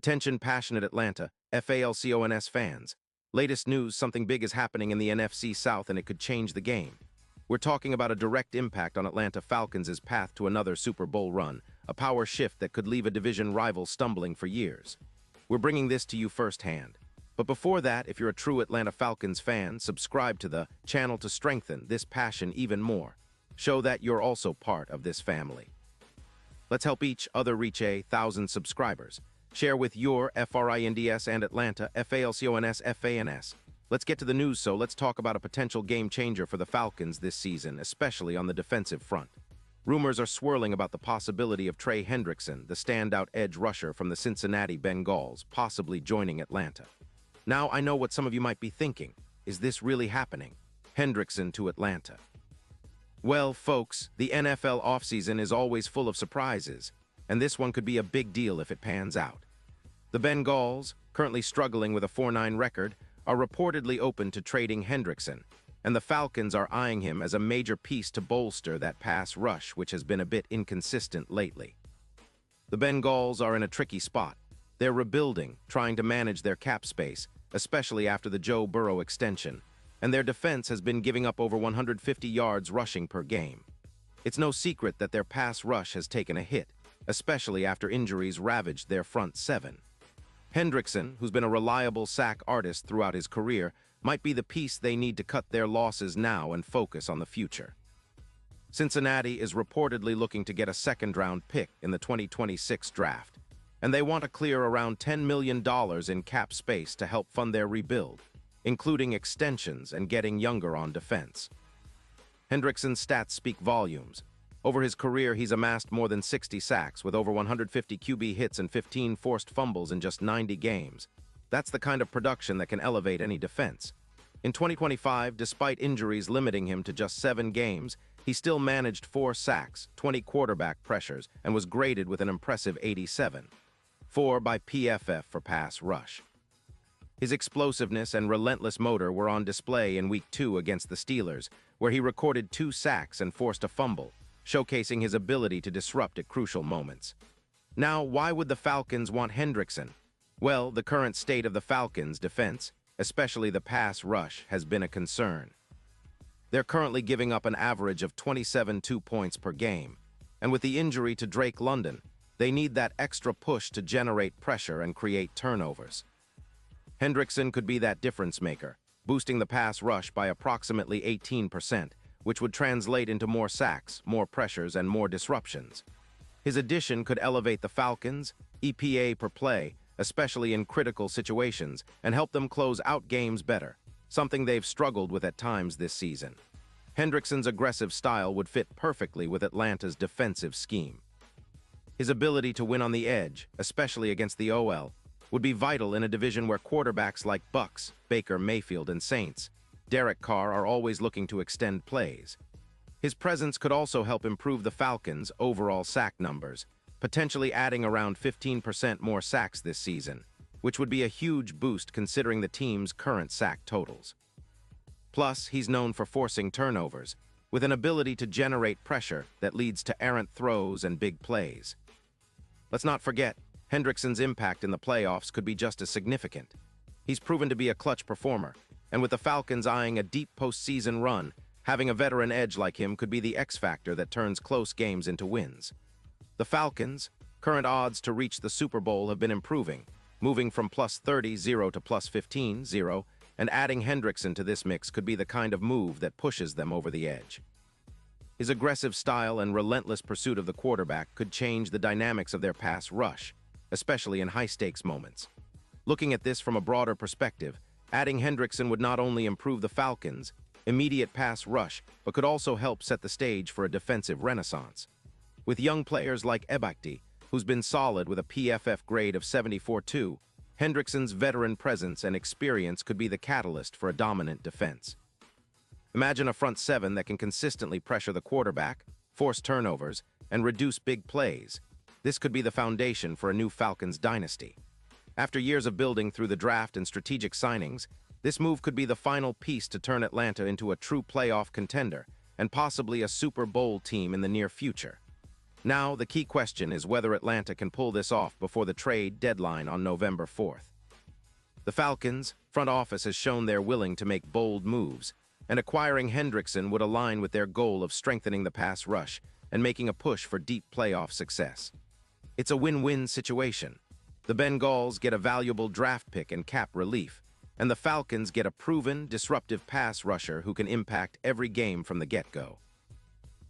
Attention passionate Atlanta, Falcons fans. Latest news, something big is happening in the NFC South and it could change the game. We're talking about a direct impact on Atlanta Falcons' path to another Super Bowl run, a power shift that could leave a division rival stumbling for years. We're bringing this to you firsthand. But before that, if you're a true Atlanta Falcons fan, subscribe to the channel to strengthen this passion even more. Show that you're also part of this family. Let's help each other reach 1,000 subscribers. Share with your FRINDS and Atlanta FALCONS FANS. Let's get to the news, so let's talk about a potential game changer for the Falcons this season, especially on the defensive front. Rumors are swirling about the possibility of Trey Hendrickson, the standout edge rusher from the Cincinnati Bengals, possibly joining Atlanta. Now, I know what some of you might be thinking. Is this really happening? Hendrickson to Atlanta. Well, folks, the NFL offseason is always full of surprises, and this one could be a big deal if it pans out. The Bengals, currently struggling with a 4-9 record, are reportedly open to trading Hendrickson, and the Falcons are eyeing him as a major piece to bolster that pass rush, which has been a bit inconsistent lately. The Bengals are in a tricky spot. They're rebuilding, trying to manage their cap space, especially after the Joe Burrow extension, and their defense has been giving up over 150 yards rushing per game. It's no secret that their pass rush has taken a hit, especially after injuries ravaged their front seven. Hendrickson, who's been a reliable sack artist throughout his career, might be the piece they need to cut their losses now and focus on the future. Cincinnati is reportedly looking to get a second-round pick in the 2026 draft, and they want to clear around $10 million in cap space to help fund their rebuild, including extensions and getting younger on defense. Hendrickson's stats speak volumes. Over his career, he's amassed more than 60 sacks, with over 150 QB hits and 15 forced fumbles in just 90 games. That's the kind of production that can elevate any defense. In 2025, despite injuries limiting him to just 7 games, he still managed 4 sacks, 20 quarterback pressures, and was graded with an impressive 87. 4 by PFF for pass rush. His explosiveness and relentless motor were on display in Week 2 against the Steelers, where he recorded 2 sacks and forced a fumble, showcasing his ability to disrupt at crucial moments. Now, why would the Falcons want Hendrickson? Well, the current state of the Falcons' defense, especially the pass rush, has been a concern. They're currently giving up an average of 27.2 points per game, and with the injury to Drake London, they need that extra push to generate pressure and create turnovers. Hendrickson could be that difference maker, boosting the pass rush by approximately 18%, which would translate into more sacks, more pressures, and more disruptions. His addition could elevate the Falcons' EPA per play, especially in critical situations, and help them close out games better, something they've struggled with at times this season. Hendrickson's aggressive style would fit perfectly with Atlanta's defensive scheme. His ability to win on the edge, especially against the OL, would be vital in a division where quarterbacks like Bucks, Baker Mayfield, and Saints, Derek Carr are always looking to extend plays. His presence could also help improve the Falcons' overall sack numbers, potentially adding around 15% more sacks this season, which would be a huge boost considering the team's current sack totals. Plus, he's known for forcing turnovers, with an ability to generate pressure that leads to errant throws and big plays. Let's not forget, Hendrickson's impact in the playoffs could be just as significant. He's proven to be a clutch performer, and with the Falcons eyeing a deep postseason run, having a veteran edge like him could be the X-factor that turns close games into wins. The Falcons' current odds to reach the Super Bowl have been improving, moving from +30-0 to +15-0, and adding Hendrickson to this mix could be the kind of move that pushes them over the edge. His aggressive style and relentless pursuit of the quarterback could change the dynamics of their pass rush, especially in high-stakes moments. Looking at this from a broader perspective, adding Hendrickson would not only improve the Falcons' immediate pass rush, but could also help set the stage for a defensive renaissance. With young players like Ebakti, who's been solid with a PFF grade of 74.2, Hendrickson's veteran presence and experience could be the catalyst for a dominant defense. Imagine a front seven that can consistently pressure the quarterback, force turnovers, and reduce big plays. This could be the foundation for a new Falcons dynasty. After years of building through the draft and strategic signings, this move could be the final piece to turn Atlanta into a true playoff contender and possibly a Super Bowl team in the near future. Now, the key question is whether Atlanta can pull this off before the trade deadline on November 4th. The Falcons' front office has shown they're willing to make bold moves, and acquiring Hendrickson would align with their goal of strengthening the pass rush and making a push for deep playoff success. It's a win-win situation. The Bengals get a valuable draft pick and cap relief, and the Falcons get a proven, disruptive pass rusher who can impact every game from the get-go.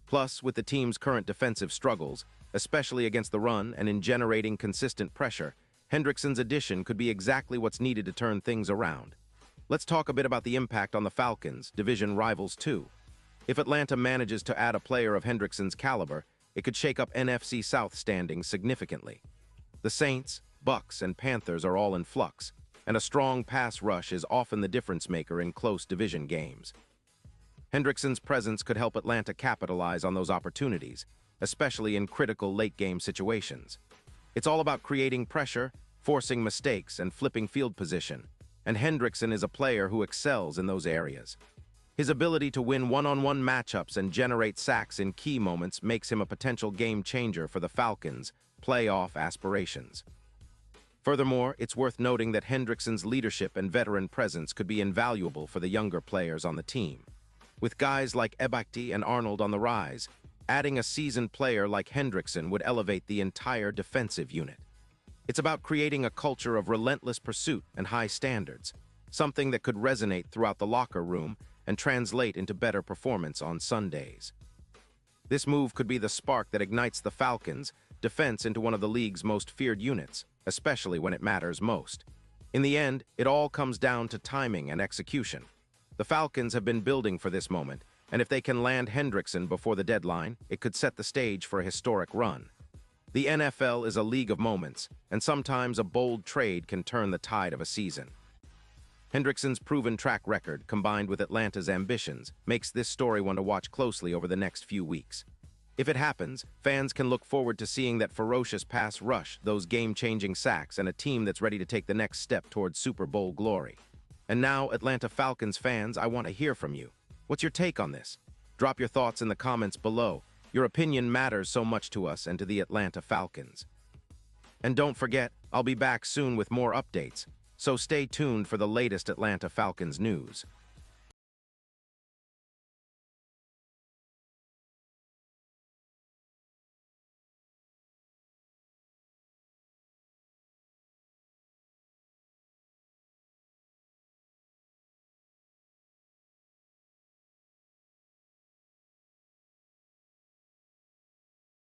Plus, with the team's current defensive struggles, especially against the run and in generating consistent pressure, Hendrickson's addition could be exactly what's needed to turn things around. Let's talk a bit about the impact on the Falcons, division rivals too. If Atlanta manages to add a player of Hendrickson's caliber, it could shake up NFC South standings significantly. The Saints, Bucks, and Panthers are all in flux, and a strong pass rush is often the difference maker in close division games. Hendrickson's presence could help Atlanta capitalize on those opportunities, especially in critical late-game situations. It's all about creating pressure, forcing mistakes, and flipping field position, and Hendrickson is a player who excels in those areas. His ability to win one-on-one matchups and generate sacks in key moments makes him a potential game-changer for the Falcons' playoff aspirations. Furthermore, it's worth noting that Hendrickson's leadership and veteran presence could be invaluable for the younger players on the team. With guys like Ebakti and Arnold on the rise, adding a seasoned player like Hendrickson would elevate the entire defensive unit. It's about creating a culture of relentless pursuit and high standards, something that could resonate throughout the locker room and translate into better performance on Sundays. This move could be the spark that ignites the Falcons' defense into one of the league's most feared units, especially when it matters most. In the end, it all comes down to timing and execution. The Falcons have been building for this moment, and if they can land Hendrickson before the deadline, it could set the stage for a historic run. The NFL is a league of moments, and sometimes a bold trade can turn the tide of a season. Hendrickson's proven track record, combined with Atlanta's ambitions, makes this story one to watch closely over the next few weeks. If it happens, fans can look forward to seeing that ferocious pass rush, those game-changing sacks, and a team that's ready to take the next step towards Super Bowl glory. And now, Atlanta Falcons fans, I want to hear from you. What's your take on this? Drop your thoughts in the comments below. Your opinion matters so much to us and to the Atlanta Falcons. And don't forget, I'll be back soon with more updates, so stay tuned for the latest Atlanta Falcons news.